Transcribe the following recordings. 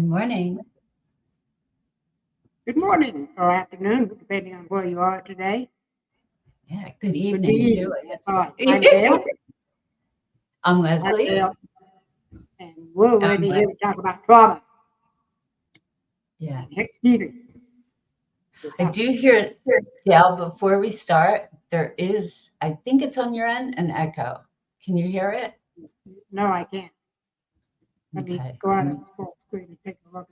Good morning. Good morning or afternoon, depending on where you are today. Yeah, good Good evening too, evening. I That's right. I'm guess. Dale. I'm I'm Leslie. Dale, and we're I'm ready Le- here to talk about trauma yeah. and healing. This I house. do hear, Dale, before we start, there is, I think it's on your end, an echo. Can you hear it? No, I can't. Let me Okay. go out of full screen and take a look.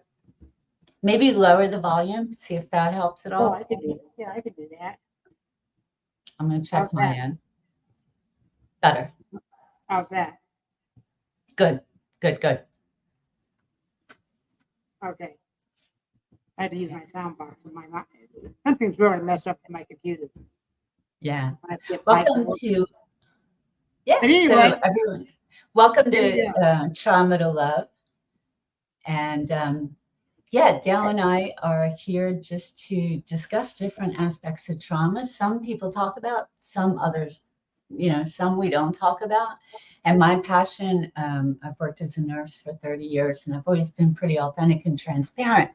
Maybe lower the volume, see if that helps at Oh, all. I can do. Yeah, I can do that. I'm going to check How's my that? end. Better. How's that? Good, good, good. Okay. I had to use my sound box with my mic. Something's really messed up with my computer. Yeah. I have to get my Welcome to, yeah, But so anyway, everyone, welcome here we to go. Trauma to Love. And yeah, Dale and I are here just to discuss different aspects of trauma. Some people talk about, some others, some we don't talk about. And my passion, I've worked as a nurse for 30 years and I've always been pretty authentic and transparent.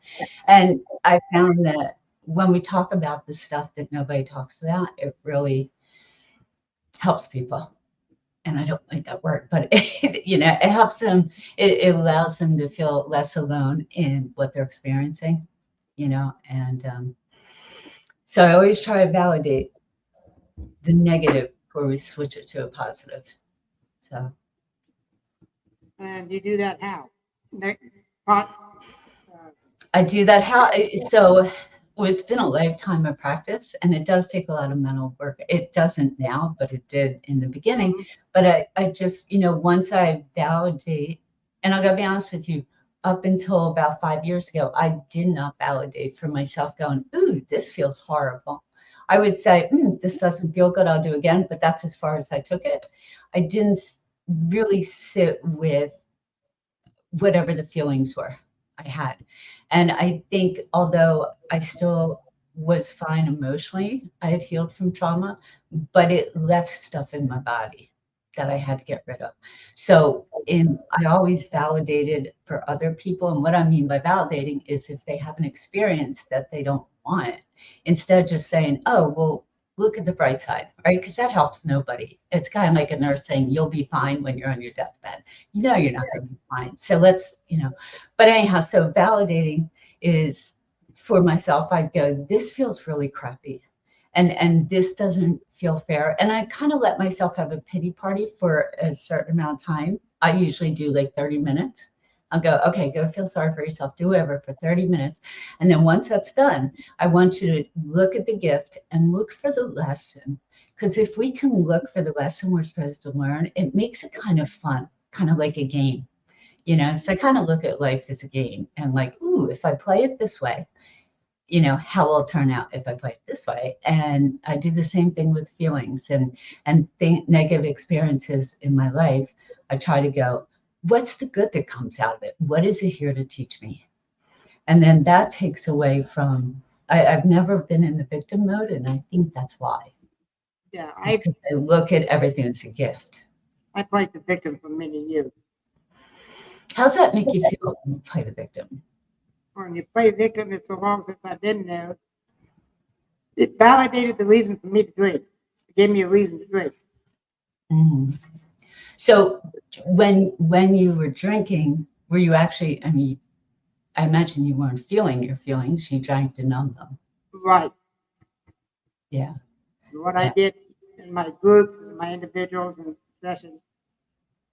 And I found that when we talk about the stuff that nobody talks about, it really helps people. And I don't like that word, but it helps them. It allows them to feel less alone in what they're experiencing, And so I always try to validate the negative before we switch it to a positive. So And you do that how? Pot, I do that. Well, it's been a lifetime of practice, and it does take a lot of mental work. It doesn't now, but it did in the beginning. mhm. But I just, once I validate, and I gotta be honest with you, up until about 5 years ago, I did not validate for myself going, ooh, this feels horrible. I would say, this doesn't feel good, I'll do again, but that's as far as I took it. I didn't really sit with whatever the feelings were I had. And I think although I still was fine emotionally, I had healed from trauma, but it left stuff in my body that I had to get rid of. So I always validated for other people. And what I mean by validating is if they have an experience that they don't want, instead of just saying, oh, well, look at the bright side, right? Because that helps nobody. It's kind of like a nurse saying, you'll be fine when you're on your deathbed. You're not going to be fine. So but anyhow, so validating is for myself, I'd go, this feels really crappy. And this doesn't feel fair. And I kind of let myself have a pity party for a certain amount of time. I usually do like 30 minutes. I'll go, okay, go feel sorry for yourself, do whatever for 30 minutes. And then once that's done, I want you to look at the gift and look for the lesson. Because if we can look for the lesson we're supposed to learn, it makes it kind of fun, kind of like a game. So I kind of look at life as a game and like, ooh, if I play it this way, how will it turn out if I play it this way? And I do the same thing with feelings and negative experiences in my life. I try to go, what's the good that comes out of it? What is it here to teach me? And then that takes away from, I've never been in the victim mode, and I think that's why. Yeah, Because I look at everything as a gift. I played the victim for many years. How's that make you feel when you play the victim? When you play victim, it's so long since I've been there. It validated the reason for me to drink. It gave me a reason to drink. Mhm. So when you were drinking, were you actually, I mean, I imagine you weren't feeling your feelings. You drank to numb them. Right. Yeah. And what I Yeah. did in my groups and my individuals and sessions,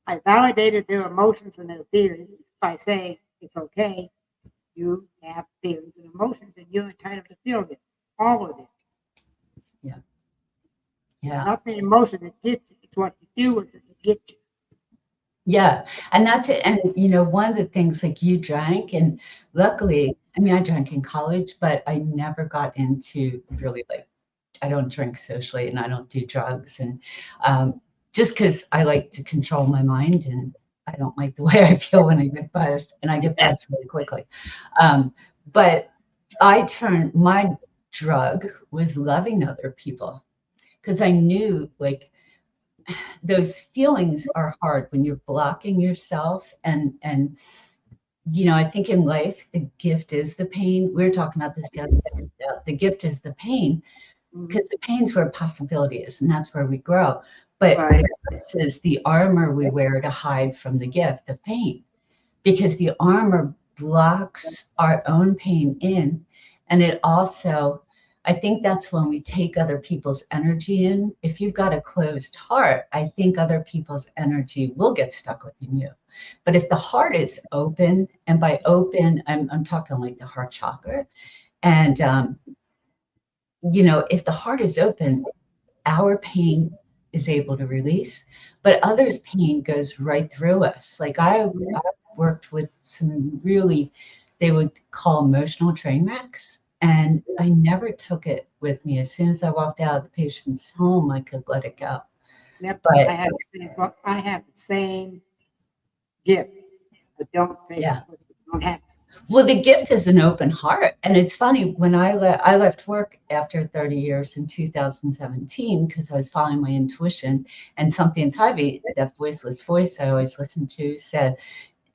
I validated their emotions and their feelings by saying, it's okay. You have feelings and emotions, and you're entitled to feel them, all of them. Yeah. It's Yeah. not the emotion that gets you, it's what you do with it that gets you. Yeah. And that's it. And, one of the things like you drank, and luckily, I mean, I drank in college, but I never got into really like, I don't drink socially and I don't do drugs. And just because I like to control my mind and I don't like the way I feel when I get buzzed, and I get buzzed really quickly. But my drug was loving other people because I knew like those feelings are hard when you're blocking yourself and I think in life, the gift is the pain. We were talking about this the other day. The gift is the pain, Mhm. because the pain's where possibility is, and that's where we grow. But Right. this is the armor we wear to hide from the gift of pain, because the armor blocks our own pain in. And it also, I think that's when we take other people's energy in. If you've got a closed heart, I think other people's energy will get stuck within you. But if the heart is open, and by open, I'm talking like the heart chakra, and if the heart is open, our pain is able to release, but others' pain goes right through us. Like I worked with some really, they would call emotional train wrecks, and I never took it with me. As soon as I walked out of the patient's home, I could let it go. Yep. But I have the same gift, but don't take yeah. it with you. Don't have it. Well, the gift is an open heart. And it's funny, when I left work after 30 years in 2017, because I was following my intuition, and something inside me, that voiceless voice I always listened to, said,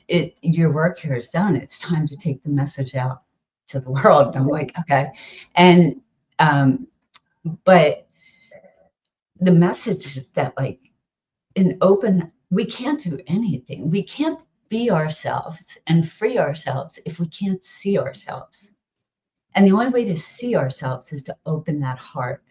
your work here is done. It's time to take the message out to the world. And I'm like, okay. And but the message is that, like, we can't do anything. We can't be ourselves and free ourselves if we can't see ourselves. And the only way to see ourselves is to open that heart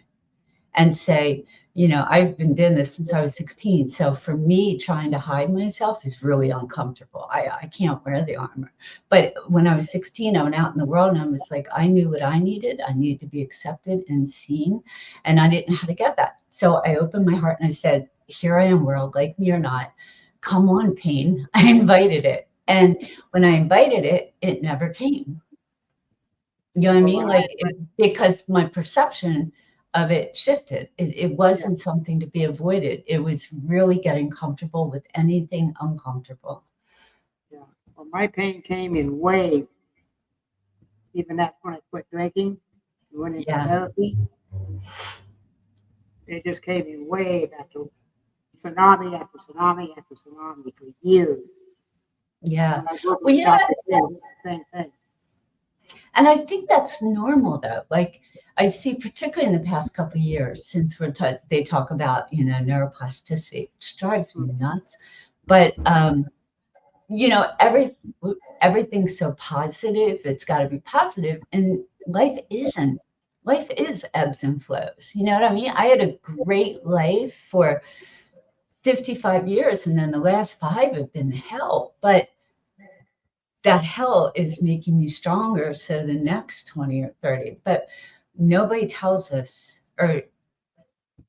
and say, I've been doing this since I was 16. So for me, trying to hide myself is really uncomfortable. I can't wear the armor. But when I was 16, I went out in the world and I was like, I knew what I needed. I needed to be accepted and seen. And I didn't know how to get that. So I opened my heart and I said, here I am, world, like me or not. Come on, pain. I invited it. And when I invited it, it never came. You know what I mean? Like, because my perception of it shifted. It wasn't something to be avoided. It was really getting comfortable with anything uncomfortable. Yeah. Well, my pain came in waves. Even that's when I quit drinking, went into Yeah. therapy. It just came in wave after tsunami after tsunami after tsunami for years. Yeah. When I worked Well, with Dr. Phil, it was the same thing. And I think that's normal, though. Like, I see, particularly in the past couple of years, since they talk about, neuroplasticity, which drives me nuts. But everything's so positive. It's got to be positive, and life isn't. Life is ebbs and flows. You know what I mean? I had a great life for 55 years, and then the last 5 have been hell. But that hell is making me stronger, so the next 20 or 30. But nobody tells us, or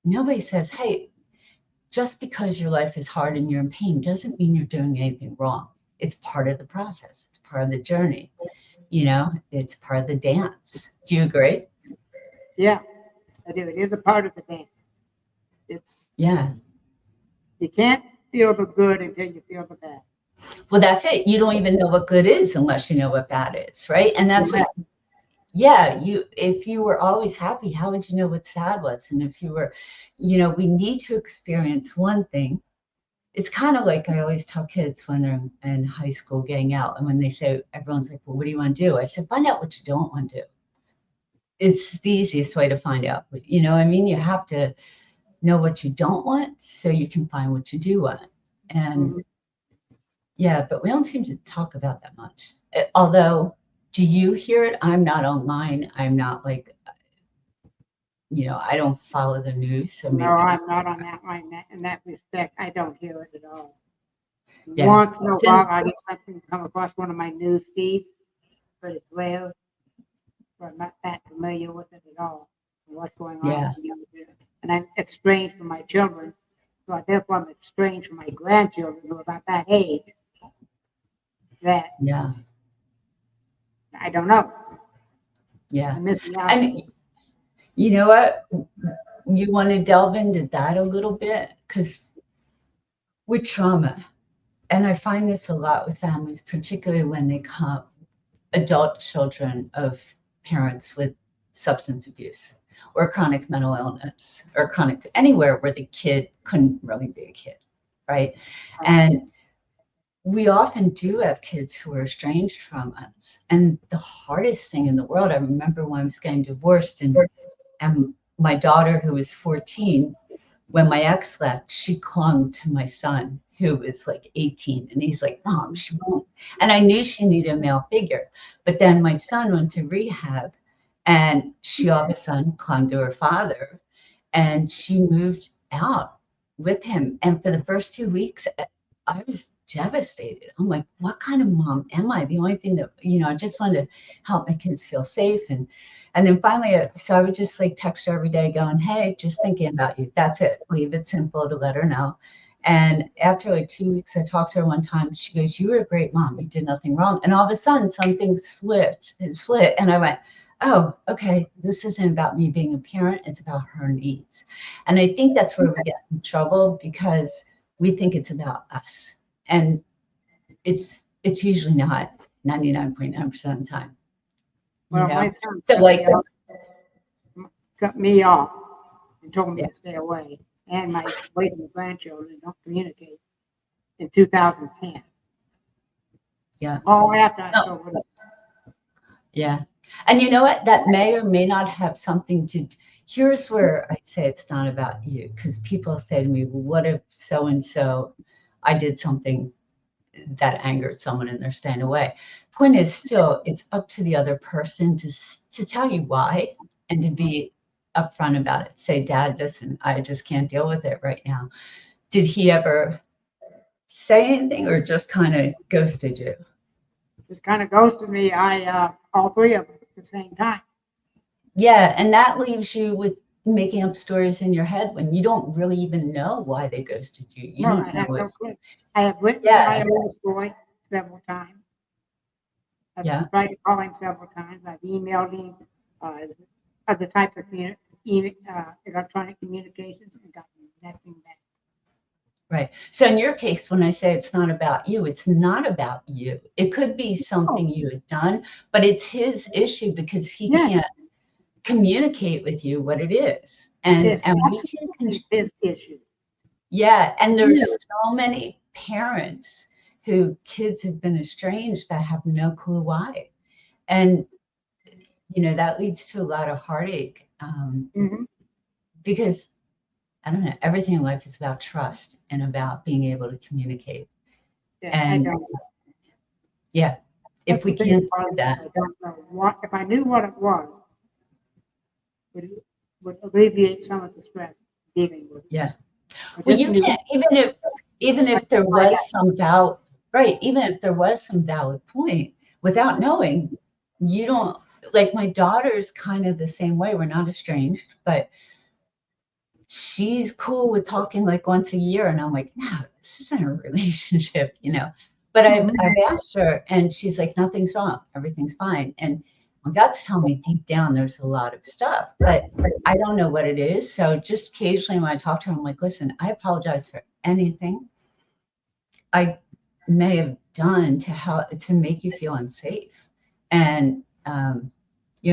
nobody says, hey, just because your life is hard and you're in pain doesn't mean you're doing anything wrong. It's part of the process. It's part of the journey. It's part of the dance. Do you agree? Yeah, I do. It is a part of the dance. Yeah. You can't feel the good until you feel the bad. Well, that's it. You don't even know what good is unless you know what bad is, right? And that's Yeah. if you were always happy, how would you know what sad was? And if you were, we need to experience one thing. It's kind of like I always tell kids when they're in high school getting out, and when they say, everyone's like, well, what do you want to do? I said, find out what you don't want to do. It's the easiest way to find out. You know what I mean? You have to know what you don't want so you can find what you do want. And yeah, but we don't seem to talk about that much. Although, do you hear it? I'm not online. I'm not like, I don't follow the news. So maybe. No, I'm not on that line. In that respect, I don't hear it at all. Yeah. Once in a while, I get something come across one of my news feeds, but it's rare. So I'm not that familiar with it at all. What's going on? Yeah. And it's strange for my children. So therefore, it's strange for my grandchildren who are about that age. That Yeah. I don't know. Yeah. I'm missing out. And you know what? You want to delve into that a little bit, because with trauma, and I find this a lot with families, particularly when they come, adult children of parents with substance abuse or chronic mental illness or anywhere where the kid couldn't really be a kid, right? And we often do have kids who are estranged from us. And the hardest thing in the world, I remember when I was getting divorced and my daughter, who was 14, when my ex left, she clung to my son, who was like 18. And he's like, Mom, she won't. And I knew she needed a male figure. But then my son went to rehab and she all of a sudden clung to her father and she moved out with him. And for the first 2 weeks, I was devastated. I'm like, what kind of mom am I? The only thing that, I just wanted to help my kids feel safe. And then finally, so I would just like text her every day going, hey, just thinking about you. That's it. Leave it simple to let her know. And after like 2 weeks, I talked to her one time. She goes, you were a great mom. You did nothing wrong. And all of a sudden, something slid. And I went, oh, okay, this isn't about me being a parent. It's about her needs. And I think that's where we get in trouble because we think it's about us. And it's usually not 99.9% of the time. Well, my son So like, cut me off and told me to stay away. And my wife and grandchildren don't communicate in 2010. Yeah. All after I told her. Yeah. And you know what? That may or may not have something to. Here's where I say it's not about you, because people say to me, well, what if so and so I did something that angered someone and they're staying away? Point is still, it's up to the other person to tell you why and to be upfront about it. Say, Dad, listen, I just can't deal with it right now. Did he ever say anything or just kind of ghosted you? Just kind of ghosted me. All three of them at the same time. Yeah, and that leaves you with making up stories in your head when you don't really even know why they ghosted you. You No, don't I know have no it. clue. I have written to my oldest boy several times. I've tried to call him several times. I've emailed him other types of electronic communications and gotten nothing back. Right. So in your case, when I say it's not about you, it's not about you. It could be something you had done, but it's his issue because he can't communicate with you what it is. And we can his issue. Yeah, and there's so many parents who kids have been estranged that have no clue why. And that leads to a lot of heartache because I don't know, everything in life is about trust and about being able to communicate. And if we can't do that, I don't know what. If I knew what it was, would alleviate some of the stress dealing with it. Yeah. Well, you can't, even if there was some valid, right, even if there was some valid point, without knowing, you don't, like my daughter's kind of the same way. We're not estranged, but she's cool with talking like once a year. And I'm like, no, this isn't a relationship, But I've asked her and she's like, nothing's wrong. Everything's fine. And my God's telling me deep down there's a lot of stuff, but I don't know what it is. So just occasionally when I talk to her, I'm like, listen, I apologize for anything I may have done to make you feel unsafe. And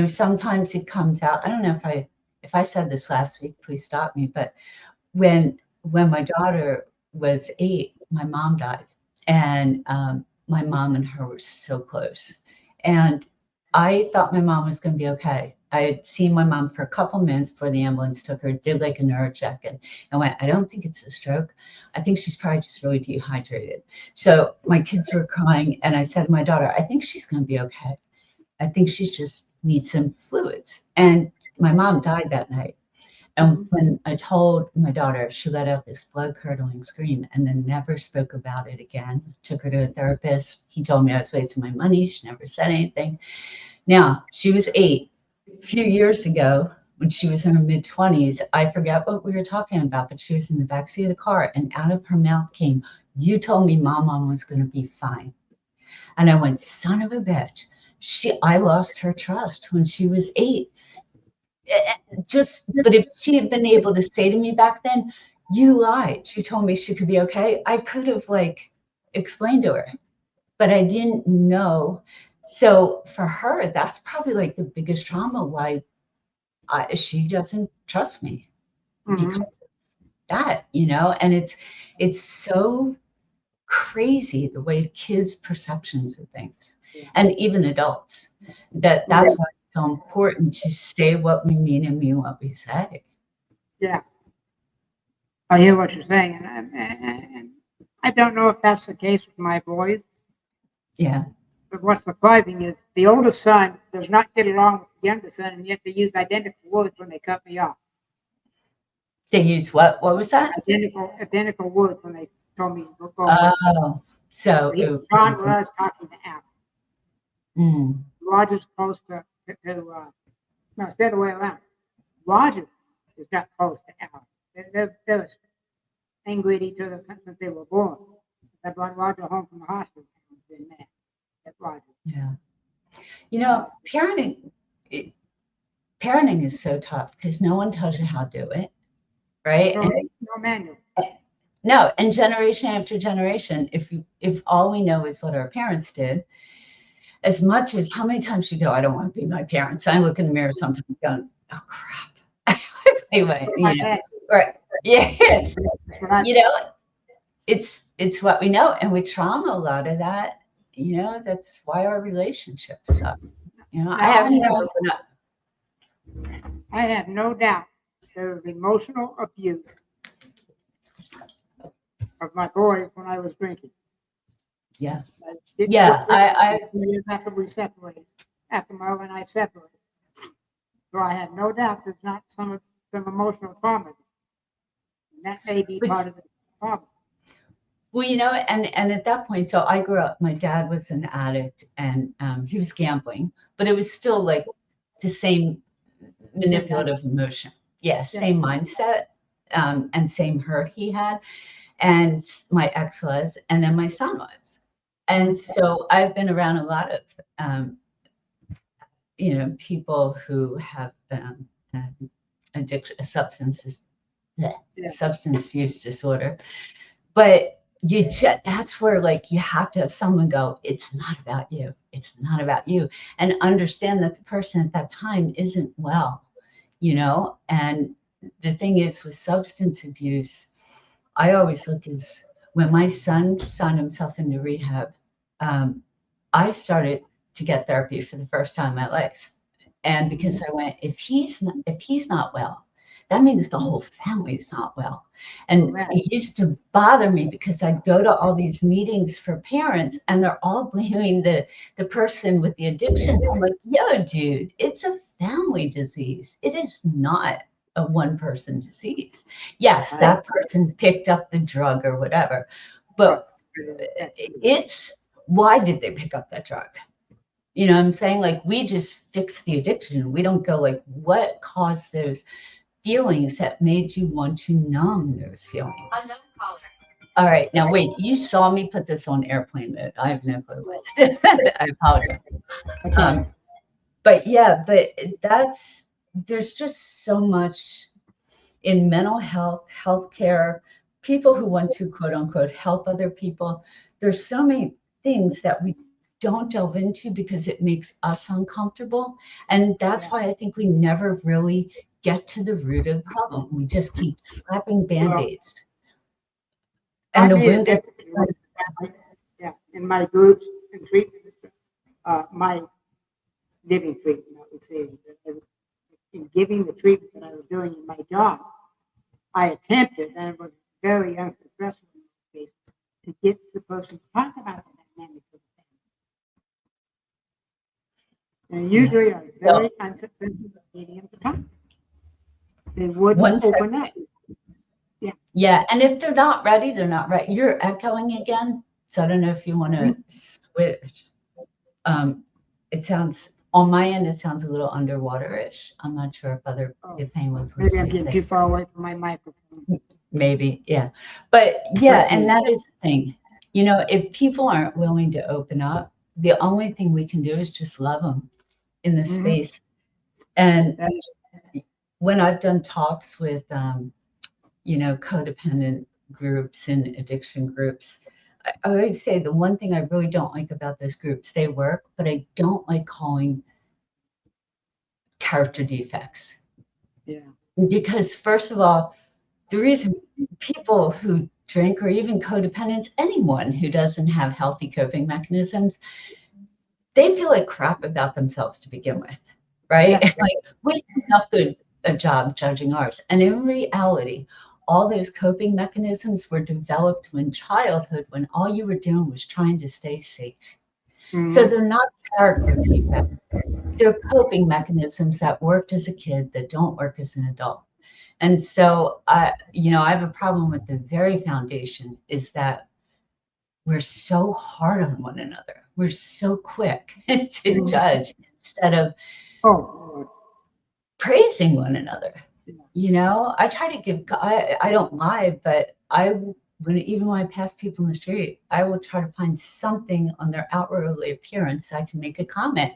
sometimes it comes out. I don't know if I said this last week, please stop me. But when my daughter was 8, my mom died, and my mom and her were so close, and I thought my mom was going to be okay. I had seen my mom for a couple minutes before the ambulance took her, did like a neuro check, and went, I don't think it's a stroke. I think she's probably just really dehydrated. So my kids were crying, and I said to my daughter, I think she's going to be okay. I think she just needs some fluids. And my mom died that night. And when I told my daughter, she let out this blood-curdling scream and then never spoke about it again. Took her to a therapist. He told me I was wasting my money. She never said anything. Now, she was 8. A few years ago, when she was in her mid-20s, I forget what we were talking about, but she was in the backseat of the car, and out of her mouth came, you told me Mom was going to be fine. And I went, son of a bitch. I lost her trust when she was 8. But if she had been able to say to me back then, you lied, you told me she could be okay, I could have explained to her, but I didn't know. So for her, that's probably the biggest trauma, why she doesn't trust me because of that, and it's so crazy the way kids' perceptions of things, Yeah. and even adults. That's why it's so important to say what we mean and mean what we say. Yeah, I hear what you're saying, and I don't know if that's the case with my boys. Yeah. But what's surprising is the oldest son does not get along with the youngest son, and yet they use identical words when they cut me off. They use what? What was that? Identical words when they told me to go away. Oh, so Sean was talking to Al. mm, Roger's close to no, it's the other way around. Roger is not close to Al. They're angry at each other since they were born. I brought Roger home from the hospital and been mad at Roger. yeah. You know, parenting is so tough because no one tells you how to do it, right? No manual. No, and generation after generation, if all we know is what our parents did, as much as how many times you go, I don't want to be my parents. I look in the mirror sometimes going, oh crap. Anyway, you know, right. Yeah. You know, it's what we know. And with trauma, a lot of that, you know, that's why our relationships suck. You know, I have no doubt there was emotional abuse of my boys when I was drinking. Yeah. I years after we separated, after Marla and I separated. So I have no doubt there's not some emotional trauma. And that may be part of the problem. Well, you know, and at that point, so I grew up, my dad was an addict and he was gambling, but it was still like the same manipulative emotion. Yeah, same mindset and same hurt he had. And my ex was, and then my son was. And so I've been around a lot of, you know, people who have addiction, substance use disorder. But that's where like you have to have someone go, it's not about you. It's not about you. And understand that the person at that time isn't well, you know? And the thing is with substance abuse, I always look as when my son signed himself into rehab, I started to get therapy for the first time in my life. And because I went, if he's not well, that means the whole family is not well. And it used to bother me because I'd go to all these meetings for parents and they're all blaming the person with the addiction. I'm like, yo, dude, it's a family disease. It is not a one person disease. Yes, that person picked up the drug or whatever, but it's why did they pick up that drug? You know what I'm saying? Like we just fix the addiction. We don't go like what caused those feelings that made you want to numb those feelings. All right, now wait, you saw me put this on airplane mode. I have no clue what I apologize. But yeah, but there's just so much in mental health, healthcare, people who want to quote unquote help other people. There's so many things that we don't delve into because it makes us uncomfortable. And that's why I think we never really get to the root of the problem. We just keep slapping band-aids. And the wounded. Yeah, in my groups and treatment, my giving treatment, I would say, in giving the treatment that I was doing in my job, I attempted, and it was very unsuccessful in this case, to get the person to talk about the dynamics of the family. And usually I'm very unsuccessful at getting them to talk. They wouldn't open up. Yeah, and if they're not ready, they're not ready. You're echoing again, so I don't know if you want to switch. It sounds on my end. It sounds a little underwater-ish. I'm not sure if anyone's listening. Maybe I'm getting too far away from my microphone. Maybe, yeah, but yeah, and that is the thing. You know, if people aren't willing to open up, the only thing we can do is just love them in the space. And when I've done talks with you know, codependent groups and addiction groups, I always say the one thing I really don't like about those groups, they work, but I don't like calling character defects. Yeah. Because first of all, the reason people who drink, or even codependents, anyone who doesn't have healthy coping mechanisms, they feel like crap about themselves to begin with, right? Yeah. Like we do enough good a job judging ours. And in reality, all those coping mechanisms were developed in childhood when all you were doing was trying to stay safe. So Mhm. they're not character defects. They're coping mechanisms that worked as a kid that don't work as an adult. And so I have a problem with the very foundation is that we're so hard on one another. We're so quick to Mhm. judge instead of Oh, Lord. praising one another. Yeah. I try to I don't lie, but even when I pass people in the street, I will try to find something on their outwardly appearance I can make a comment.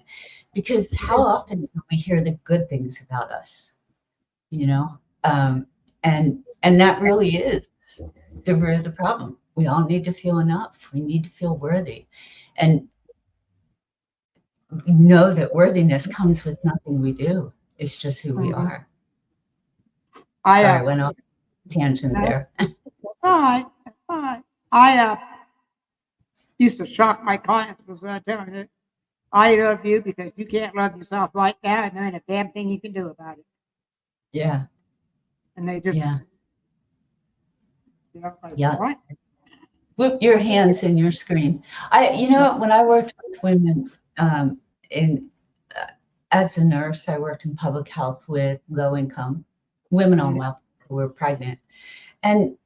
Because how often do we hear the good things about us? You know? And that really is the root of the problem. We all need to feel enough. We need to feel worthy. And know that worthiness comes with nothing we do. It's just who we Mhm. are. I, Sorry, I went off tangent that's there. fine, that's fine. I, used to shock my clients because I tell them that I love you because you can't love yourself right now, and there ain't a damn thing you can do about it. Yeah, And they just, yeah, like, yeah. what? Whip your hands in your screen. When I worked with women in as a nurse, I worked in public health with low income women on Mhm. welfare who were pregnant. And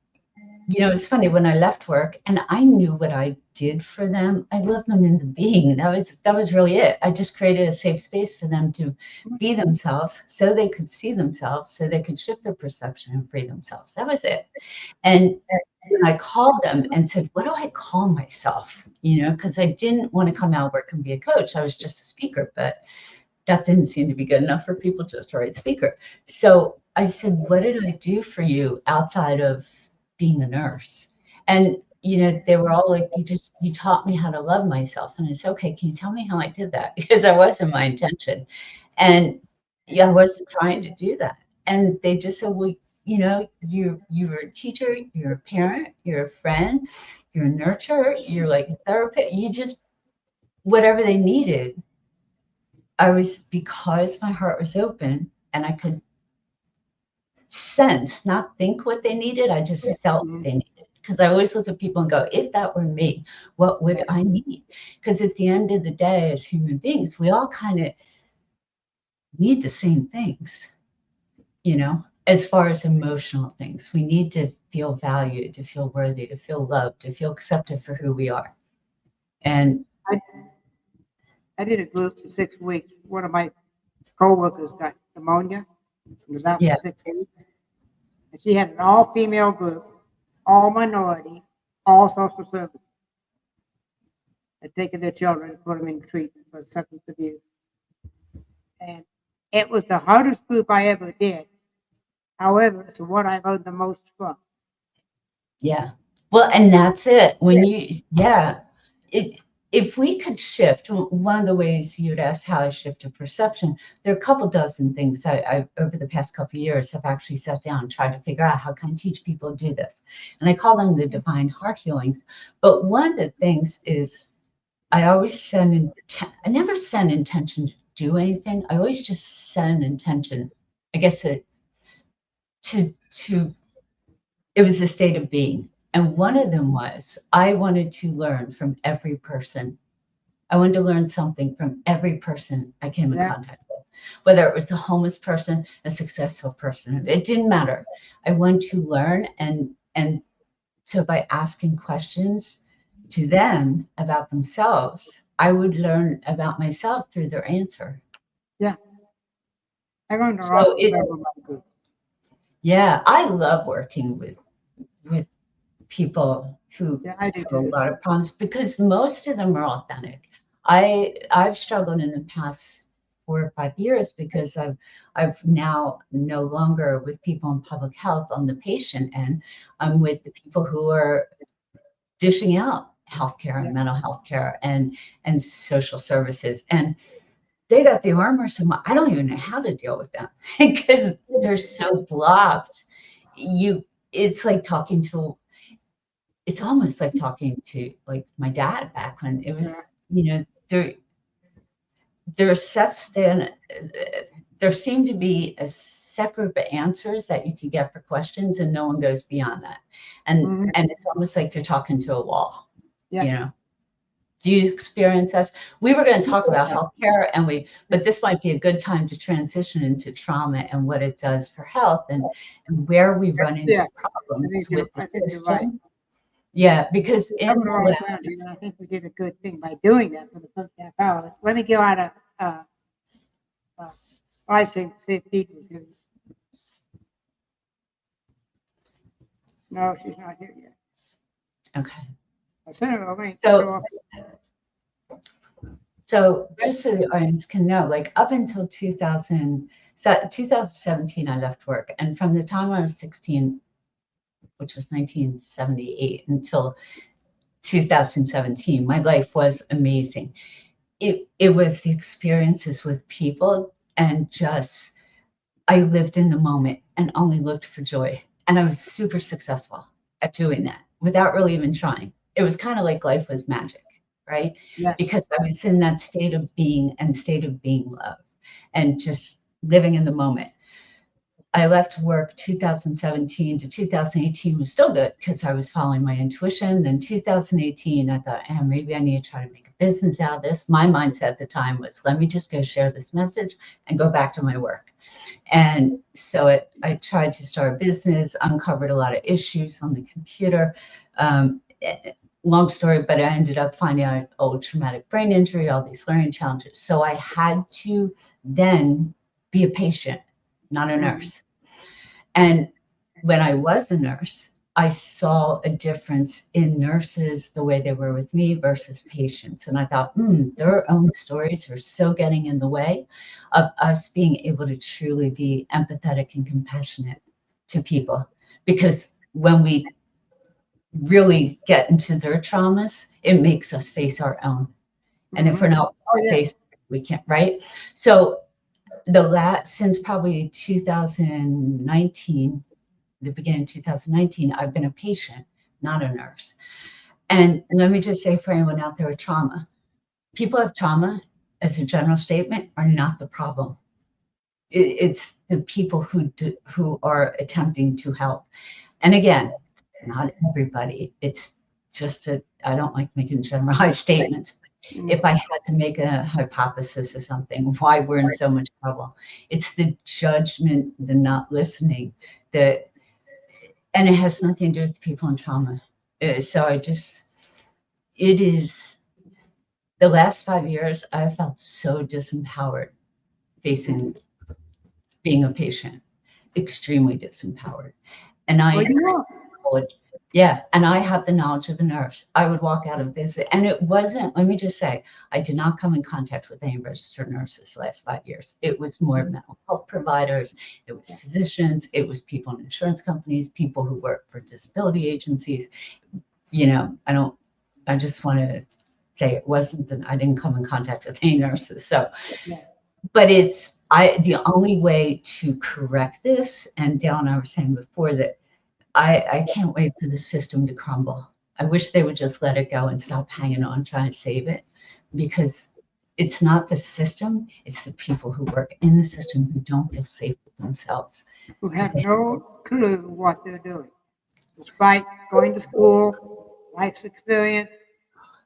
it's funny when I left work and I knew what I did for them. I loved them into being. That was really it. I just created a safe space for them to be themselves so they could see themselves, so they could shift their perception and free themselves. That was it. And when I called them and said, "What do I call myself?" Because I didn't want to come out of work and be a coach. I was just a speaker, but that didn't seem to be good enough for people just to write speaker. So I said, "What did I do for you outside of being a nurse?" And they were all like, "You taught me how to love myself." And I said, "Okay, can you tell me how I did that?" Because that wasn't my intention. And yeah, I wasn't trying to do that. And they just said, "Well, you're a teacher, you're a parent, you're a friend, you're a nurturer, you're like a therapist. You just whatever they needed." Because my heart was open and I could sense, not think what they needed. I just felt Mhm. they needed. Because I always look at people and go, if that were me, what would Yeah. I need? Because at the end of the day, as human beings, we all kind of need the same things, as far as emotional things. We need to feel valued, to feel worthy, to feel loved, to feel accepted for who we are. And I, I did a group for 6 weeks. One of my coworkers got pneumonia and was out for yeah, 6 weeks. And she had an all-female group, all minority, all social services. Had taken their children and put them in treatment for substance abuse. And it was the hardest group I ever did. However, it's what I learned the most from. yeah. Well, and that's it. Yeah, it, if we could shift, one of the ways you'd ask how I shifted perception, there are a couple dozen things I over the past couple of years have actually sat down and tried to figure out how can I teach people to do this. And I call them the divine heart healings. But one of the things is I always I never send intention to do anything. I always just send intention, I guess, to it was a state of being. And one of them was I wanted to learn from every person. I wanted to learn something from every person I came in Yeah. contact with, whether it was a homeless person, a successful person. It didn't matter. I wanted to learn, and so by asking questions to them about themselves, I would learn about myself through their answer. Yeah. I learned a lot So from several of my groups. yeah, I love working with people who Yeah, I do have a too. lot of problems because most of them are authentic. I've struggled in the past 4 or 5 years because I've now no longer with people in public health on the patient end. I'm with the people who are dishing out healthcare Yeah. and mental health care and social services. And they got the armor, so I don't even know how to deal with them because they're so blocked. It's like talking to it's almost like talking to like my dad back when it was, there's sets then, there seemed to be a set group of answers that you could get for questions, and no one goes beyond that. And it's almost like you're talking to a wall. Yeah. Do you experience that? We were going to talk about healthcare, but this might be a good time to transition into trauma and what it does for health, and where we run into problems with the system. Right. Yeah, because I think we did a good thing by doing that for the first half hour. Let me go out of live stream to see if Pete was here. No, she's not here yet. Okay. I sent her a link. So just so the audience can know, like up until 2017, I left work. And from the time I was 16, which was 1978, until 2017, my life was amazing. It was the experiences with people, and just, I lived in the moment and only looked for joy. And I was super successful at doing that without really even trying. It was kind of like life was magic, right? Yeah. Because I was in that state of being love and just living in the moment. I left work 2017 to 2018 was still good because I was following my intuition. Then 2018, I thought, maybe I need to try to make a business out of this. My mindset at the time was, let me just go share this message and go back to my work. And so I tried to start a business, uncovered a lot of issues on the computer. Long story, but I ended up finding out old traumatic brain injury, all these learning challenges. So I had to then be a patient, not a nurse. And when I was a nurse, I saw a difference in nurses, the way they were with me versus patients. And I thought, their own stories are so getting in the way of us being able to truly be empathetic and compassionate to people. Because when we really get into their traumas, it makes us face our own. And if we're not faced, we can't, right? So since probably 2019, the beginning of 2019, I've been a patient, not a nurse. And let me just say for anyone out there with trauma, people have trauma, as a general statement, are not the problem. It's the people who are attempting to help. And again, not everybody. It's just I don't like making generalized statements. If I had to make a hypothesis or something, why we're in so much trouble, it's the judgment, the not listening, and it has nothing to do with people in trauma. So it is the last 5 years, I felt so disempowered facing being a patient, extremely disempowered. And and I had the knowledge of a nurse. I would walk out and visit, and it wasn't, let me just say, I did not come in contact with any registered nurses the last 5 years. It was more mental health providers, it was physicians, it was people in insurance companies, people who work for disability agencies. I just want to say it wasn't I didn't come in contact with any nurses. So, but the only way to correct this, and Dale and I were saying before that, I can't wait for the system to crumble. I wish they would just let it go and stop hanging on, trying to save it, because it's not the system, it's the people who work in the system who don't feel safe with themselves. Who have no clue what they're doing. Despite going to school, life's experience,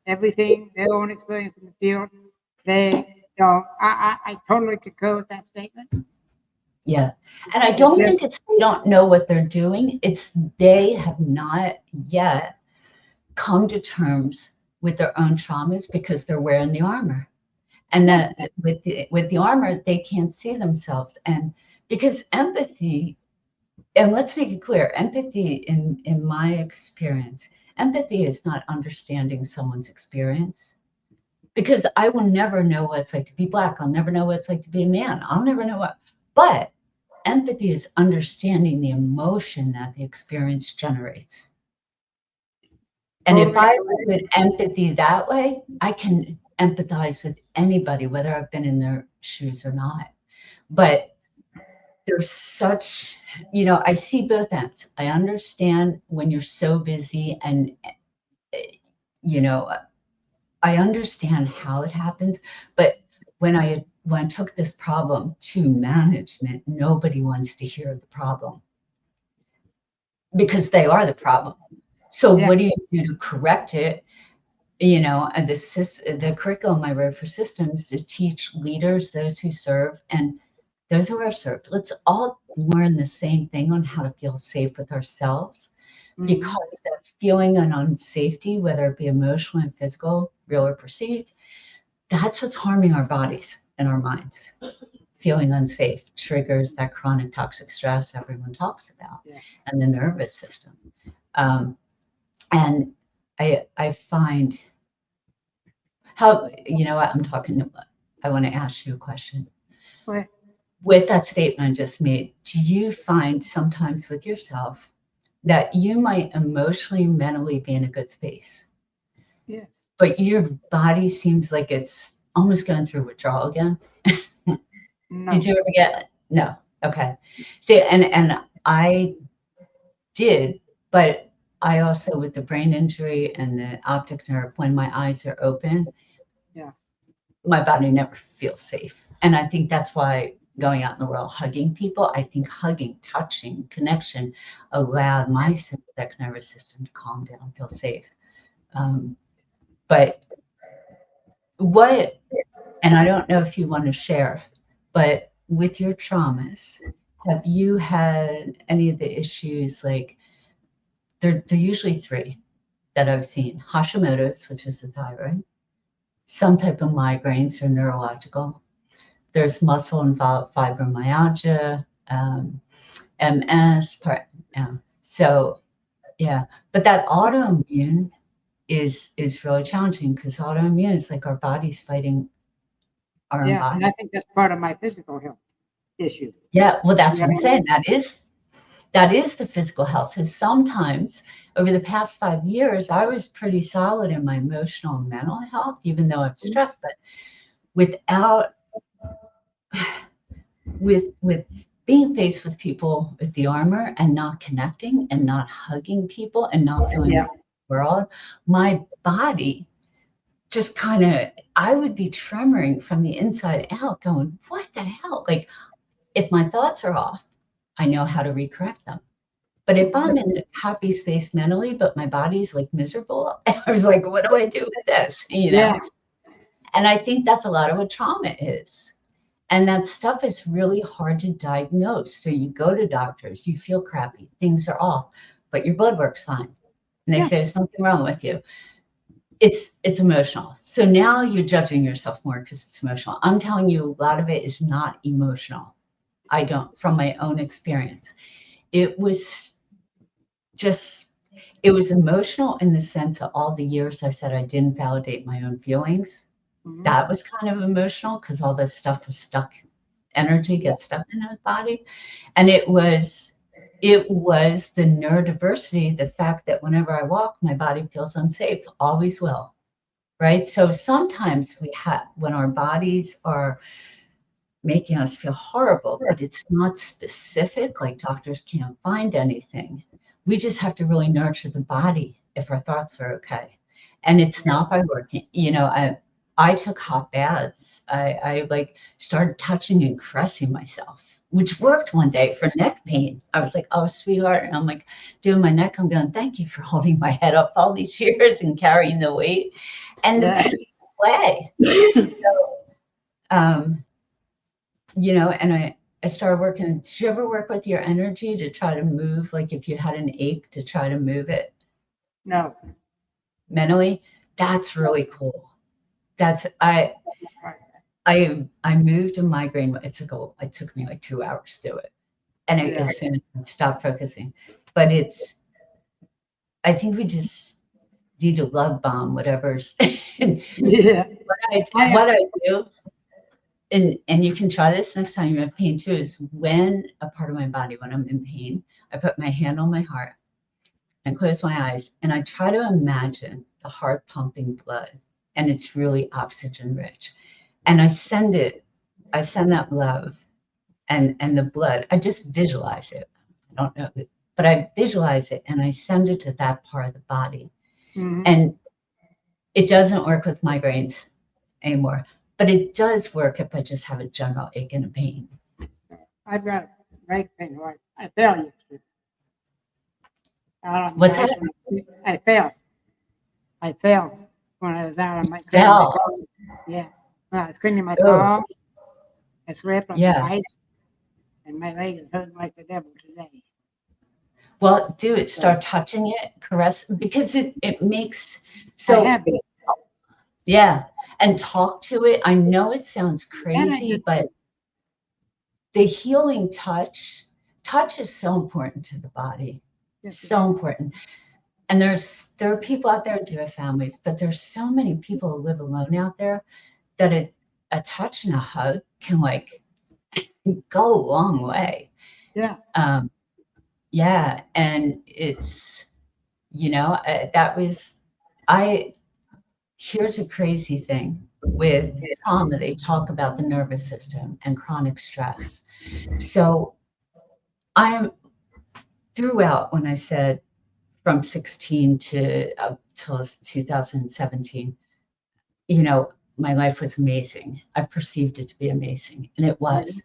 everything, their own experience in the field, they don't. I totally concur with that statement. Yeah. And I don't think it's they don't know what they're doing. It's they have not yet come to terms with their own traumas because they're wearing the armor. And that with the armor, they can't see themselves. And because empathy, and let's make it clear, empathy in my experience, empathy is not understanding someone's experience. Because I will never know what it's like to be Black. I'll never know what it's like to be a man. I'll never know but empathy is understanding the emotion that the experience generates. And if I look at empathy that way, I can empathize with anybody, whether I've been in their shoes or not. But there's such, you know, I see both ends. I understand when you're so busy and, you know, I understand how it happens, but when I took this problem to management, nobody wants to hear the problem because they are the problem. So Yeah. what do you do to correct it? You know, and the curriculum I wrote for systems is teach leaders, those who serve, and those who are served. Let's all learn the same thing on how to feel safe with ourselves, Mhm. because that feeling of unsafety, whether it be emotional and physical, real or perceived, that's what's harming our bodies and our minds. Feeling unsafe triggers that chronic toxic stress everyone talks about, Yeah. and the nervous system. Um, and I find how, you know what, I want to ask you a question. Well, With that statement I just made, do you find sometimes with yourself that you might emotionally, mentally be in a good space, yeah. but your body seems like it's almost going through withdrawal again? Did No. you ever get no? Okay. See, and I did, but I also, with the brain injury and the optic nerve, when my eyes are open, Yeah. my body never feels safe. And I think that's why going out in the world, hugging people, I think hugging, touching, connection allowed my sympathetic nervous system to calm down, feel safe. Um, but what, and I don't know if you want to share, but with your traumas, have you had any of the issues like they're usually three that I've seen: Hashimoto's, which is the thyroid, some type of migraines or neurological. There's muscle involved fibromyalgia, MS. So yeah, but that autoimmune is really challenging because autoimmune is like our body's fighting our own Yeah. And body. I think that's part of my physical health issue. Yeah, well, that's Yeah. what I'm saying. That is the physical health. So sometimes over the past 5 years, I was pretty solid in my emotional and mental health, even though I'm stressed. But without with being faced with people with the armor and not connecting and not hugging people and not feeling Yeah. the world, my body just kind of, I would be tremoring from the inside out, going, "What the hell?" Like if my thoughts are off, I know how to recorrect them. But if I'm in a happy space mentally, but my body's like miserable, I was like, what do I do with this? You Yeah. know? And I think that's a lot of what trauma is. And that stuff is really hard to diagnose. So you go to doctors, you feel crappy, things are off, but your blood work's fine. And they Yeah. say there's something wrong with you. It's emotional. So now you're judging yourself more because it's emotional. I'm telling you, a lot of it is not emotional. I don't, from my own experience. It was just, it was emotional in the sense of all the years I said I didn't validate my own feelings. Mhm. That was kind of emotional because all this stuff was stuck, energy Yeah. gets stuck in the body. And it was the neurodiversity, the fact that whenever I walk, my body feels unsafe, always will. Right. So sometimes we have, when our bodies are making us feel horrible, but it's not specific, like doctors can't find anything. We just have to really nurture the body if our thoughts are okay. And it's Yeah. not by working, I took hot baths. I like started touching and caressing myself, which worked one day for neck pain. I was like, oh, sweetheart. And I'm like doing my neck. I'm going, thank you for holding my head up all these years and carrying the weight. And the Yeah. pain went away. Um, and I started working. Did you ever work with your energy to try to move, like if you had an ache to try to move it No. mentally? That's No. really cool. That's I moved a migraine. It took me like 2 hours to do it, and Yeah. as soon as I stopped focusing, but I think we just need to love bomb whatever's. And Yeah. what I I, what I do, and you can try this next time you have pain too, is when a part of my body, when I'm in pain, I put my hand on my heart and close my eyes, and I try to imagine the heart pumping blood, and it's really oxygen rich. And I send that love and the blood. I just visualize it. I don't know, but I visualize it and I send it to that part of the body. Mhm. And it doesn't work with migraines anymore, but it does work if I just have a general ache and a pain. I've got a leg pain. I fell yesterday. Out on the What's ice. that? I fell. I fell when I was out on my Fell. toes. Yeah. When I was cleaning my Oh, toes, I slipped on some yeah. ice, and my leg is hurting like the devil today. Well, do it. Start touching it, caress, because it makes I so have been. yeah. And talk to it. I know it sounds Then I crazy, just but the healing touch is so important to the body. yes, it So is. important. And there are people out there who do have families, but there's so many people who live alone out there that a touch and a hug can like go a long way. Yeah. Yeah, and it's that was I here's a crazy thing with trauma. They talk about the nervous system and chronic stress. So I'm throughout when I said from 16 to up till 2017, my life was amazing. I perceived it to be amazing, and it was.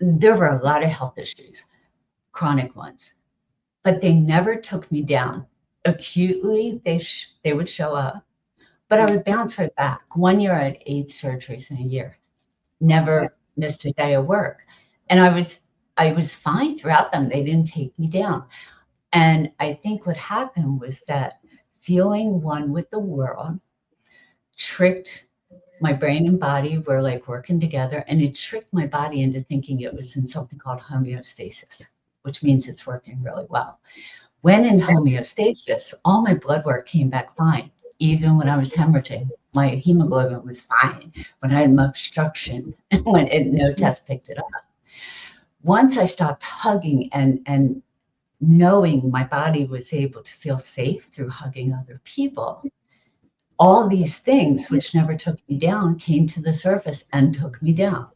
There were a lot of health issues, chronic ones, but they never took me down. Acutely, they would show up, but I would bounce right back. One year I had 8 surgeries in a year, Yeah. never missed a day of work. And I was fine throughout them. They didn't take me down. And I think what happened was that feeling one with the world tricked my brain and body were like working together, and it tricked my body into thinking it was in something called homeostasis, which means it's working really well. When in homeostasis, all my blood work came back fine. Even when I was hemorrhaging, my hemoglobin was fine. When I had obstruction, no test picked it up. Once I stopped hugging and knowing my body was able to feel safe through hugging other people, all these things which never took me down came to the surface and took me down.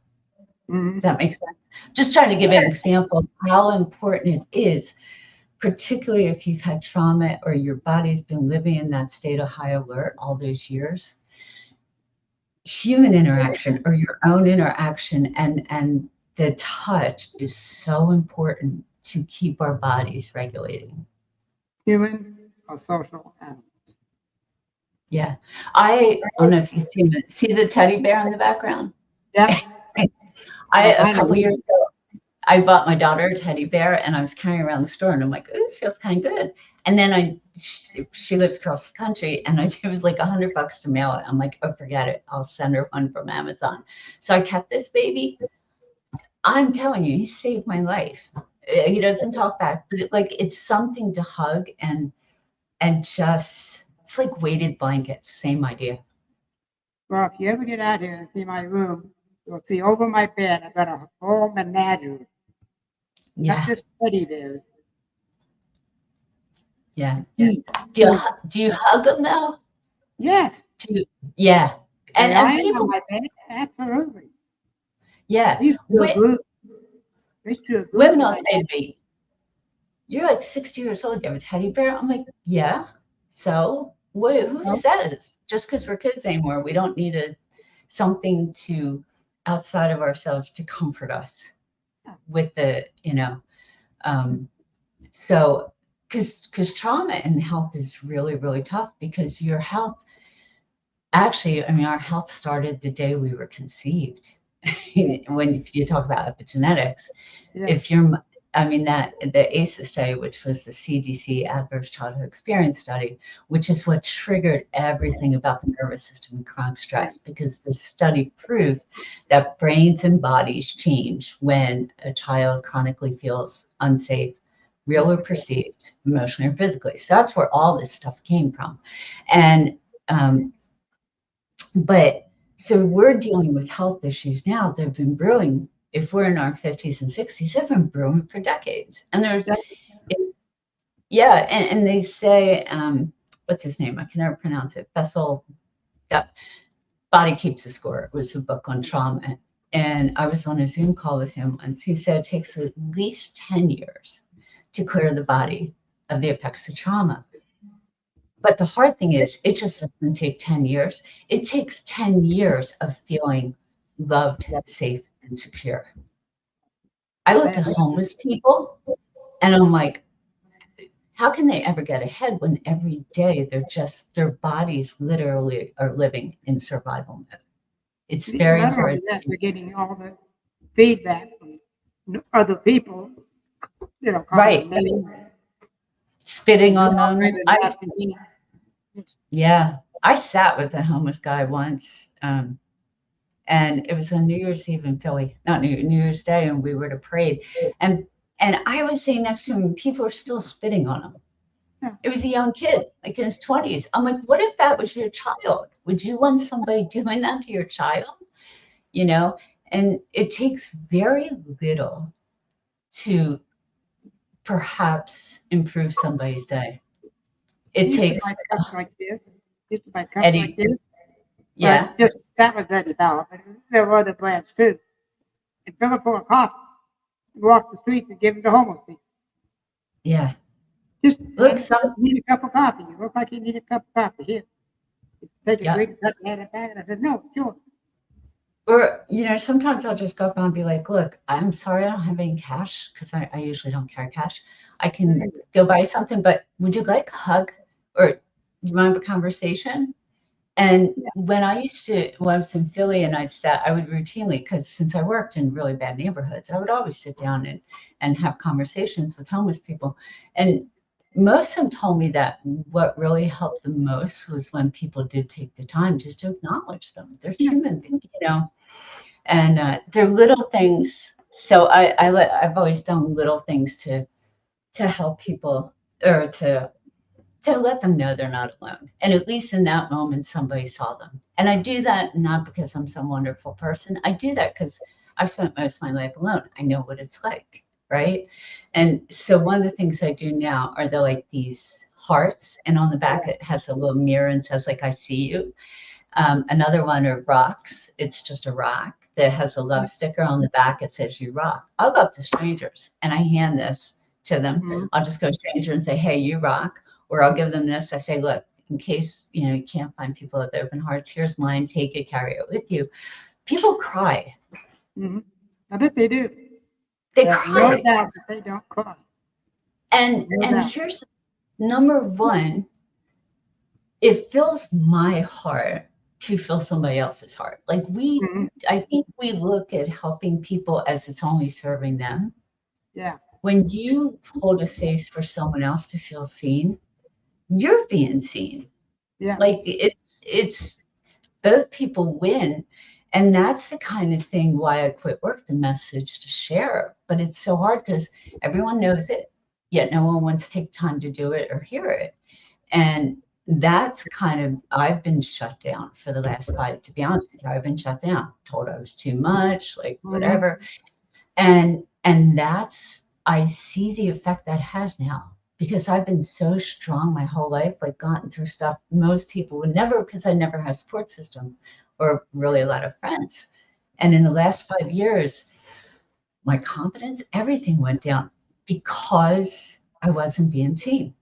Mhm. Does that make sense? Just trying to give an example of how important it is, particularly if you've had trauma or your body's been living in that state of high alert all those years. Human interaction or your own interaction and the touch is so important to keep our bodies regulating. Human or social animal. Yeah. I don't know if you see the teddy bear in the background. Yeah. A Mine couple is. years ago, I bought my daughter a teddy bear and I was carrying around the store and I'm like, oh, this feels kind of good. And then she lives across the country and it was like $100 to mail it. I'm like, oh, forget it. I'll send her one from Amazon. So I kept this baby. I'm telling you, he saved my life. He doesn't talk back, but it's something to hug and just, it's like weighted blankets, same idea. Well, if you ever get out here and see my room, you'll see over my bed, I've got a whole menagerie. Not Yeah. just teddy bears. Yeah. Geese. Do you hug them though? Yes. Yeah. They And lie on people, my bed. Absolutely. yeah. These two are glued. These two are glued Women to will my say to me, you're like 60 years old, you have a teddy bear? I'm like, yeah. So who bed. says just because we're kids anymore, we don't need something to outside of ourselves to comfort us with so because trauma and health is really, really tough because your health, actually, I mean, our health started the day we were conceived. When you talk about epigenetics, Yeah. if you're, I mean, that the ACEs study, which was the CDC Adverse Childhood Experience study, which is what triggered everything about the nervous system and chronic stress, because the study proved that brains and bodies change when a child chronically feels unsafe, real or perceived, emotionally or physically. So that's where all this stuff came from. And but so we're dealing with health issues now that have been brewing. If we're in our 50s and 60s, they've been brewing for decades. And and they say, what's his name? I can never pronounce it. Bessel, yeah, Body Keeps the Score. It was a book on trauma. And I was on a Zoom call with him once. He said it takes at least 10 years to clear the body of the effects of trauma. But the hard thing is, it just doesn't take 10 years. It takes 10 years of feeling loved, safe, and secure. I look at homeless people and I'm like, how can they ever get ahead when every day their bodies literally are living in survival mode? It's very Not hard. only that, we're getting all the feedback from other people, calling Right. them names. Spitting on All them. kinds of nasty things. Yeah, I sat with a homeless guy once, and it was on New Year's Eve in Philly, not New Year's Day, and we were at a parade, and I was sitting next to him, and people were still spitting on him. Yeah. It was a young kid, like in his 20s. I'm like, what if that was your child? Would you want somebody doing that to your child? You know, and it takes very little to perhaps improve somebody's day. It Used to takes buy cups like this. Used to buy cups Eddie. like this. Yeah, But just that was Eddie Bauer, but there were other brands too. And fill it full of coffee. Walk the streets and give them to homeless people. yeah. Just Look, you need a cup of coffee. You look like you need a cup of coffee. Here. Take a Yeah. drink and cut and hand it back. And I said, no, sure. Or, sometimes I'll just go up and be like, look, I'm sorry I don't have any cash because I usually don't carry cash. I can go buy something, but would you like a hug or you want to have a conversation? And when I was in Philly and I would routinely, because since I worked in really bad neighborhoods, I would always sit down and have conversations with homeless people. And most of them told me that what really helped the most was when people did take the time just to acknowledge them. They're human beings, and they're little things. So I've always done little things to help people or to let them know they're not alone. And at least in that moment, somebody saw them. And I do that not because I'm some wonderful person. I do that because I've spent most of my life alone. I know what it's like, right? And so one of the things I do now are these hearts, and on the back it has a little mirror and says like, I see you. Another one are rocks. It's just a rock that has a love sticker on the back. It says you rock. I'll go up to strangers and I hand this to them. Mhm. I'll just go stranger and say, hey, you rock. Or I'll give them this. I say, look, in case you can't find people with open hearts, here's mine. Take it, carry it with you. People cry. Mm-hmm. I bet they do. They There's cry. no doubt that they don't cry. And No doubt. here's number one. It fills my heart to fill somebody else's heart. Like Mhm. I think we look at helping people as it's only serving them. Yeah. When you hold a space for someone else to feel seen, you're being seen. Yeah. Like it's both people win. And that's the kind of thing why I quit work, the message to share. But it's so hard because everyone knows it, yet no one wants to take time to do it or hear it. And that's I've been shut down for the last 5, to be honest with you, I've been shut down, told I was too much, like whatever. And I see the effect that has now because I've been so strong my whole life, like gotten through stuff most people would never, because I never had a support system or really a lot of friends. And in the last 5 years, my confidence, everything went down because I wasn't being seen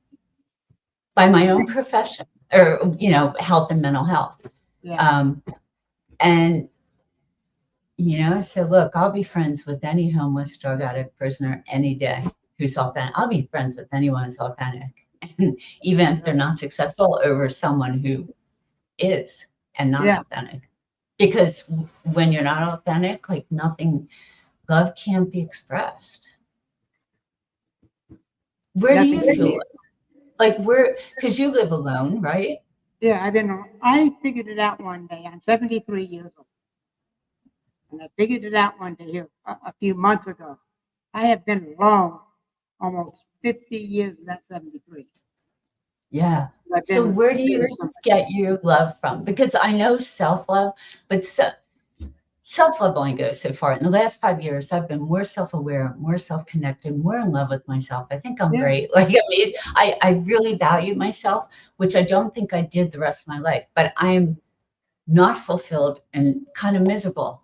by my own profession or, health and mental health. Yeah. And, so look, I'll be friends with any homeless, drug addict, prisoner any day who's authentic. I'll be friends with anyone who's authentic, even if they're not successful, over someone who is and not authentic. Because when you're not authentic, like love can't be expressed. Where do you feel it? Like because you live alone, right? Yeah, I figured it out one day. I'm 73 years old. And I figured it out one day here a few months ago. I have been alone almost 50 years of that 73. Yeah. So where do you get your love from? Because I know self-love, but self-love only goes so far. In the last 5 years, I've been more self-aware, more self-connected, more in love with myself. I think I'm great. Like I really value myself, which I don't think I did the rest of my life, but I am not fulfilled and kind of miserable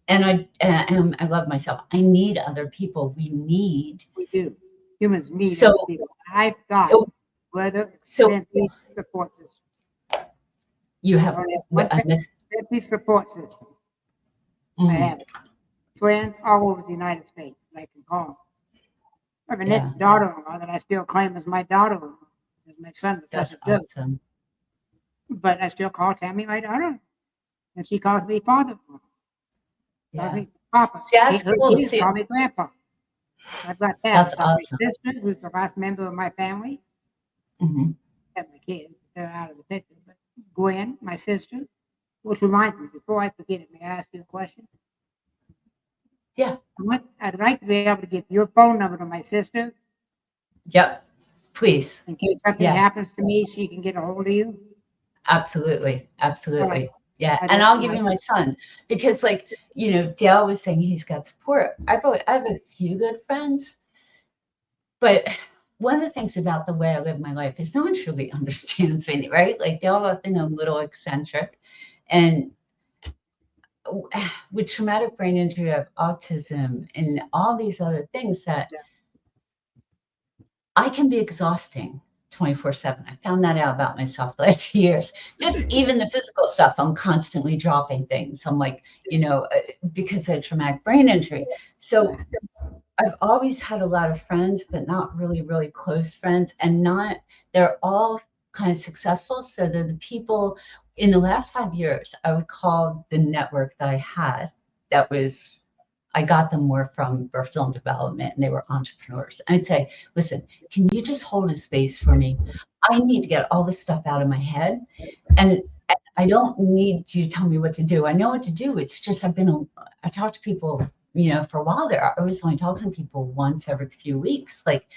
and I love myself. I need other people. We need. We do. Humans need So, other people. I've got so, weather so plenty support system. you I have, only have one I miss, plenty support system. I mm, have friends all over the United States that I can call. I have a yeah, next daughter-in-law that I still claim as my daughter-in-law. As my son, that's such a joke. awesome. But I still call Tammy my daughter. And she calls me father. Calls Yeah. me papa. See, that's Her cool. kids See, call me grandpa. I've got that. that's I've got awesome. my sister, who's the last member of my family. Hmm. I have my kids. They're out of the picture. But Gwen, my sister, which reminds me, before I forget it, may I ask you a question? Yeah. I'd like to be able to give your phone number to my sister Yep. Please. in case something Yeah. happens to me, she can get a hold of you. Absolutely. All right. Absolutely. Yeah. I'd And like I'll to give know. you my sons because, like, Dale was saying he's got support. I have a few good friends, but one of the things about the way I live my life is no one truly understands me, right? Like, they all think I'm a little eccentric. And with traumatic brain injury, I have autism and all these other things that Yeah. I can be exhausting 24/7. I found that out about myself the last 2 years. Just even the physical stuff, I'm constantly dropping things. I'm like, because of traumatic brain injury. So I've always had a lot of friends, but not really, really close friends, and they're all kind of successful. So they're the people in the last 5 years, I would call the network that I had I got them more from birth zone development and they were entrepreneurs. I'd say, listen, can you just hold a space for me? I need to get all this stuff out of my head. And I don't need you to tell me what to do. I know what to do. It's just I talk to people, for a while there. I was only talking to people once every few weeks. Like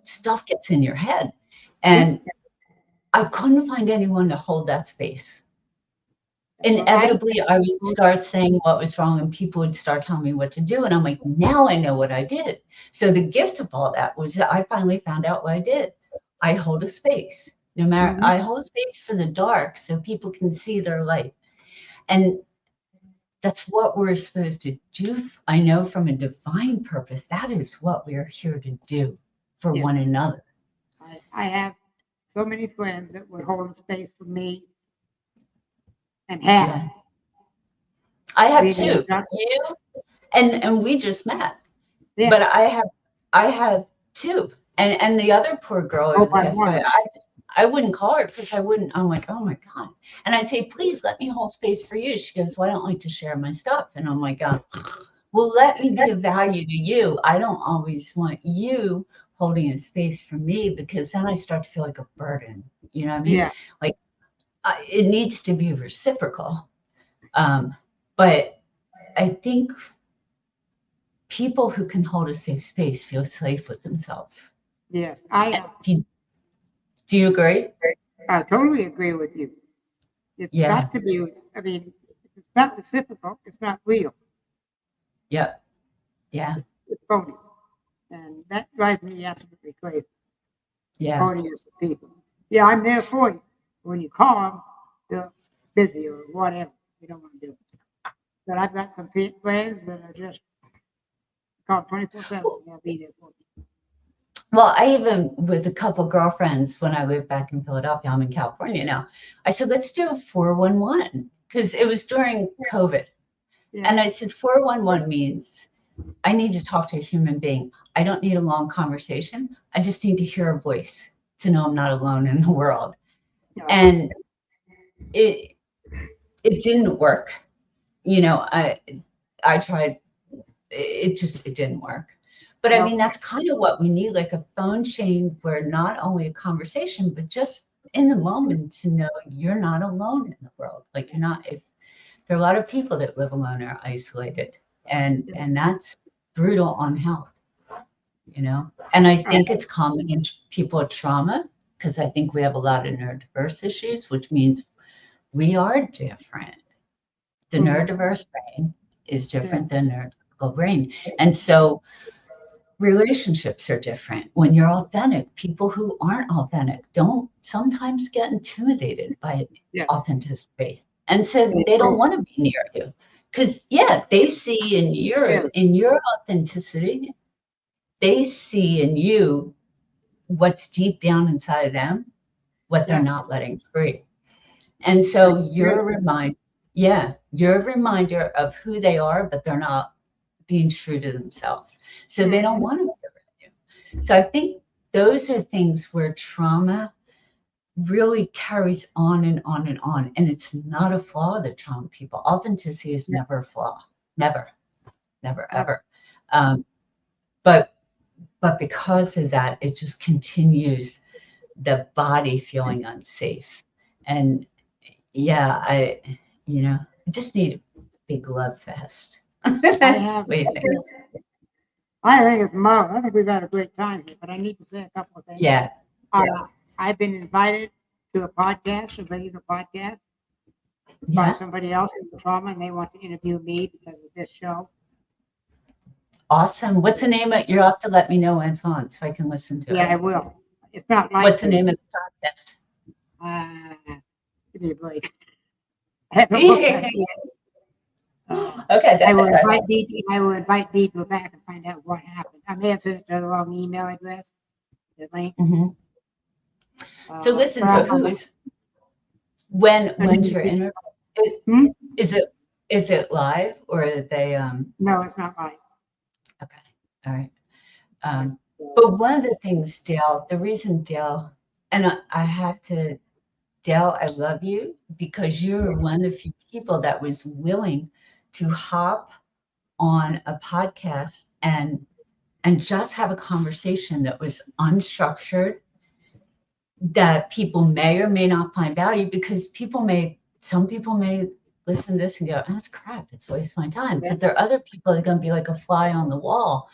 stuff gets in your head. And I couldn't find anyone to hold that space. Inevitably, I would start saying what was wrong and people would start telling me what to do. And I'm like, now I know what I did. So the gift of all that was that I finally found out what I did. I hold a space. No matter, I hold a space for the dark so people can see their light. And that's what we're supposed to do. I know from a divine purpose, that is what we are here to do for one another. I have so many friends that would hold a space for me and have. Yeah. I have Really two. not- You and we just met. Yeah. But I have two. And the other poor girl over the last five, I wouldn't call her because I'm like, oh my God. And I'd say, please let me hold space for you. She goes, well, I don't like to share my stuff. And I'm like, well, let me be of value to you. I don't always want you holding a space for me because then I start to feel like a burden. You know what I mean? Yeah. Like it needs to be reciprocal. But I think people who can hold a safe space feel safe with themselves. Yes. Do you agree? I totally agree with you. It's got to be, I mean, if it's not reciprocal, it's not real. Yep. Yeah. It's phony. And that drives me absolutely crazy. Yeah. Phoniest of people. Yeah, I'm there for you. When you call them, they're busy or whatever. They don't want to do it. But I've got some friends that are just call 24/7. They'll be there for you. Well, I even with a couple girlfriends when I lived back in Philadelphia, I'm in California now. I said, let's do a 411 because it was during COVID. Yeah. And I said, 411 means I need to talk to a human being. I don't need a long conversation. I just need to hear a voice to know I'm not alone in the world. And it didn't work. I tried. It didn't work. But I mean, that's kind of what we need, like a phone chain where not only a conversation, but just in the moment to know you're not alone in the world. Like there are a lot of people that live alone or isolated, and that's brutal on health, And I think it's common in people with trauma because I think we have a lot of neurodiverse issues, which means we are different. The neurodiverse brain is different than neurotypical brain, and so relationships are different. When you're authentic, people who aren't authentic don't sometimes get intimidated by authenticity. And so they don't want to be near you. Because they see in your authenticity, they see in you what's deep down inside of them, what they're not letting free. And so you're a reminder of who they are, but they're not being true to themselves. So they don't want to be around you. So I think those are things where trauma really carries on and on and on. And it's not a flaw of the trauma people. Authenticity is never a flaw. Never, ever. But because of that, it just continues the body feeling unsafe. And I just need a big love fest. What do you think? I think it's marvelous. I think we've had a great time here, but I need to say a couple of things. Yeah. I've been invited to a podcast, a regular podcast, by somebody else in the trauma, and they want to interview me because of this show. Awesome. What's the name of? You'll have to let me know when it's on so I can listen to it. Yeah, I will. It's not like. What's the name of the podcast? Give me a break. I haven't looked at it yet. Okay, I will invite Dee to go back and find out what happened. I may have sent it to the wrong email address. The link. So listen. So who's when's your interview? Is it live or are they? No, it's not live. Okay. All right. But one of the things, Dale, the reason Dale, and I have to, Dale, I love you because you're one of the few people that was willing to hop on a podcast and just have a conversation that was unstructured, that people may or may not find value because some people may listen to this and go, oh, that's crap, it's a waste of my time. But there are other people that are going to be like a fly on the wall.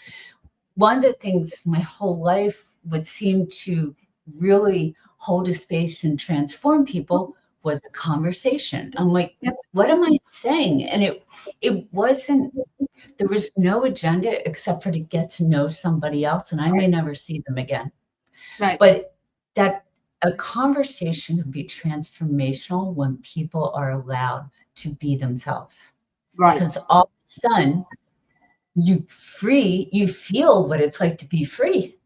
One of the things my whole life would seem to really hold a space and transform people was a conversation. I'm like, what am I saying? And it wasn't, there was no agenda except for to get to know somebody else, and I may never see them again. Right. But that a conversation can be transformational when people are allowed to be themselves. Right. Because all of a sudden, you feel what it's like to be free.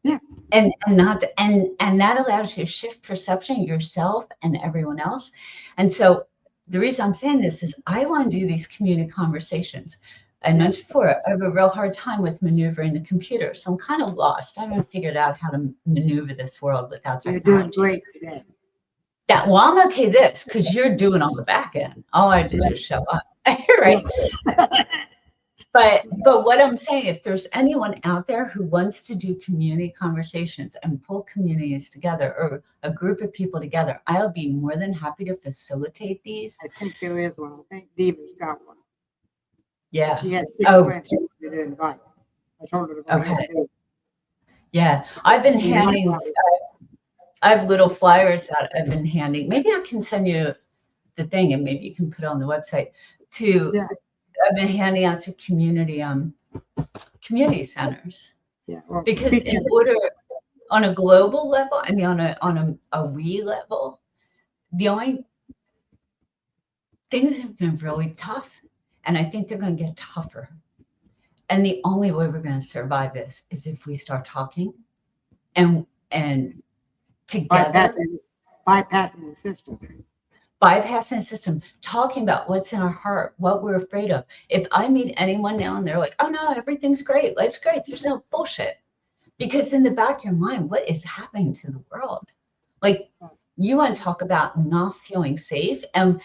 Yeah. And that allows you to shift perception yourself and everyone else. And so the reason I'm saying this is I want to do these community conversations. I mentioned before, I have a real hard time with maneuvering the computer. So I'm kind of lost. I haven't figured out how to maneuver this world without technology. You're doing great today. I'm okay this because you're doing all the back end. All I did is show up. Right. But what I'm saying, if there's anyone out there who wants to do community conversations and pull communities together or a group of people together, I'll be more than happy to facilitate these. I think there is one. I think Deva's got one. Yeah. She has 6 friends she wanted to invite. I told her to go ahead. Yeah. I've been handing, I have little flyers out I've been handing. Maybe I can send you the thing and maybe you can put it on the website I've been handing out to community centers. Yeah. Well, because in order on a global level, I mean on a we level, the only things have been really tough. And I think they're going to get tougher. And the only way we're going to survive this is if we start talking and together bypassing the system. Bypassing the system, talking about what's in our heart, what we're afraid of. If I meet anyone now and they're like, oh no, everything's great, life's great, there's no bullshit. Because in the back of your mind, what is happening to the world? Like, you want to talk about not feeling safe and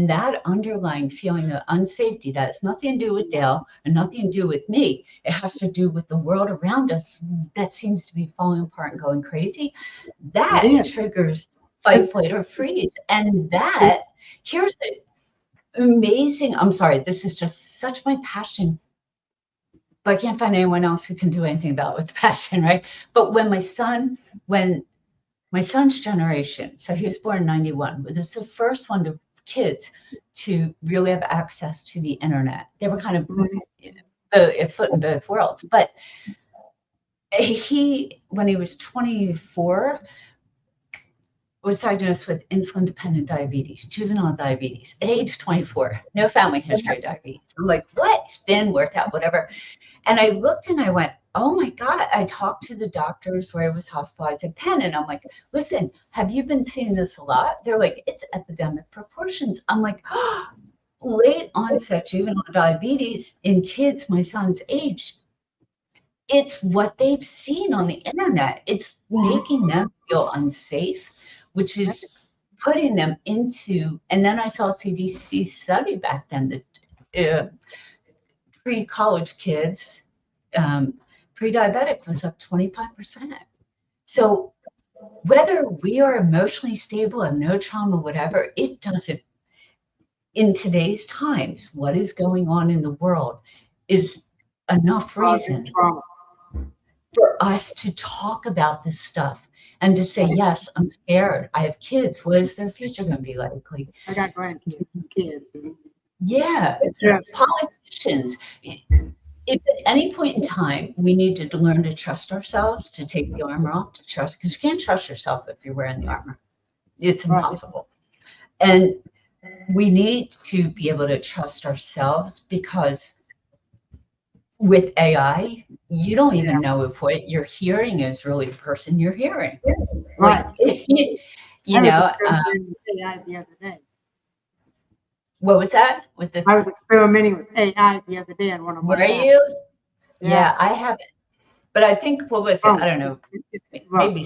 that underlying feeling of unsafety that has nothing to do with Dale and nothing to do with me. It has to do with the world around us that seems to be falling apart and going crazy. That triggers fight, flight, or freeze. And that, here's the amazing, I'm sorry, this is just such my passion, but I can't find anyone else who can do anything about it with passion, right? But when my son's generation, so he was born in 91, but this is the first one of kids to really have access to the internet. They were kind of a foot in both worlds. But when he was 24, was diagnosed with insulin-dependent diabetes, juvenile diabetes at age 24, no family history of diabetes. I'm like, what? Spin, workout, whatever. And I looked and I went, oh my God. I talked to the doctors where I was hospitalized at Penn, and I'm like, listen, have you been seeing this a lot? They're like, it's epidemic proportions. I'm like, oh, late onset juvenile diabetes in kids my son's age. It's what they've seen on the internet. It's making them feel unsafe, which is putting them into, and then I saw a CDC study back then that pre-college kids, pre-diabetic was up 25%. So whether we are emotionally stable and no trauma, whatever, it doesn't, in today's times, what is going on in the world is enough reason for us to talk about this stuff and to say, yes, I'm scared. I have kids. What is their future going to be like? I got grandkids and kids. Yeah, politicians. If at any point in time we need to learn to trust ourselves, to take the armor off, to trust, because you can't trust yourself if you're wearing the armor. It's impossible. And we need to be able to trust ourselves, because with AI, you don't even know if what you're hearing is really the person you're hearing. Right. You know, AI the other day. What was that? I was experimenting with AI the other day on one of my. Were you? Yeah, I haven't. But I think, what was it? I don't know. Maybe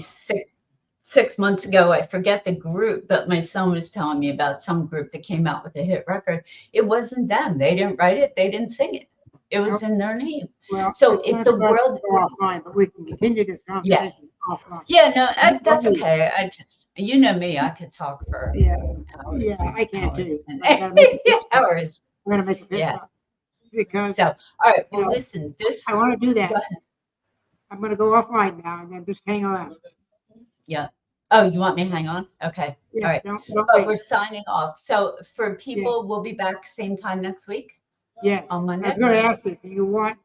six months ago, I forget the group, but my son was telling me about some group that came out with a hit record. It wasn't them. They didn't write it. They didn't sing it. It was in their name. Well, so if the world offline, but we can continue this conversation offline. Yeah, no, that's okay. I just, you know me, I could talk for hours. I can too. Hours. I'm gonna make a pit stop because. So, all right. Well, listen. I want to do that. I'm gonna go offline now and then just hang around. Yeah. Oh, you want me to hang on? Okay. Yeah, all right. But we're signing off. So for people, we'll be back same time next week. Yes. On Monday. I was going to ask you, do you want